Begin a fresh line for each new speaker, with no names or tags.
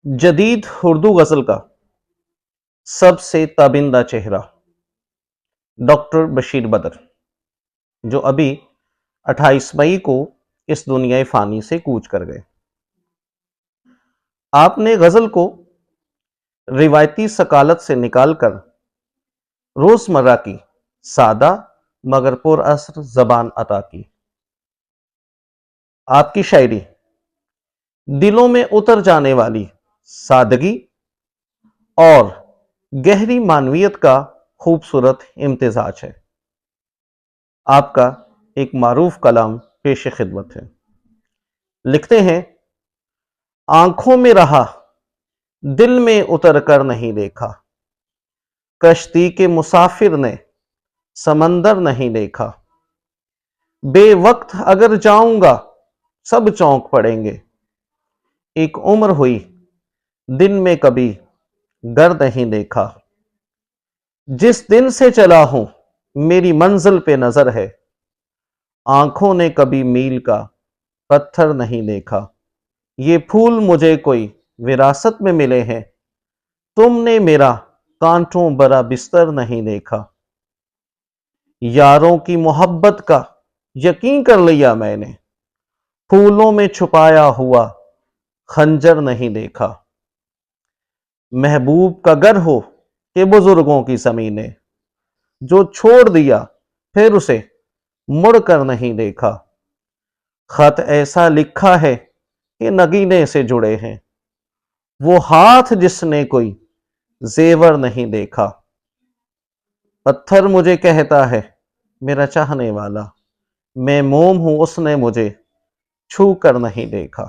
جدید اردو غزل کا سب سے تابندہ چہرہ ڈاکٹر بشیر بدر، جو ابھی 28 مئی کو اس دنیا فانی سے کوچ کر گئے۔ آپ نے غزل کو روایتی ثقافت سے نکال کر روزمرہ کی سادہ مگر پر اثر زبان عطا کی۔ آپ کی شاعری دلوں میں اتر جانے والی سادگی اور گہری معنویت کا خوبصورت امتزاج ہے۔ آپ کا ایک معروف کلام پیش خدمت ہے۔ لکھتے ہیں، آنکھوں میں رہا دل میں اتر کر نہیں دیکھا، کشتی کے مسافر نے سمندر نہیں دیکھا، بے وقت اگر جاؤں گا سب چونک پڑیں گے، ایک عمر ہوئی دن میں کبھی گر نہیں دیکھا، جس دن سے چلا ہوں میری منزل پہ نظر ہے، آنکھوں نے کبھی میل کا پتھر نہیں دیکھا، یہ پھول مجھے کوئی وراثت میں ملے ہیں، تم نے میرا کانٹوں بھرا بستر نہیں دیکھا، یاروں کی محبت کا یقین کر لیا میں نے، پھولوں میں چھپایا ہوا خنجر نہیں دیکھا، محبوب کا گر ہو کہ بزرگوں کی زمینیں، جو چھوڑ دیا پھر اسے مڑ کر نہیں دیکھا، خط ایسا لکھا ہے کہ نگینے سے جڑے ہیں، وہ ہاتھ جس نے کوئی زیور نہیں دیکھا، پتھر مجھے کہتا ہے میرا چاہنے والا، میں موم ہوں اس نے مجھے چھو کر نہیں دیکھا۔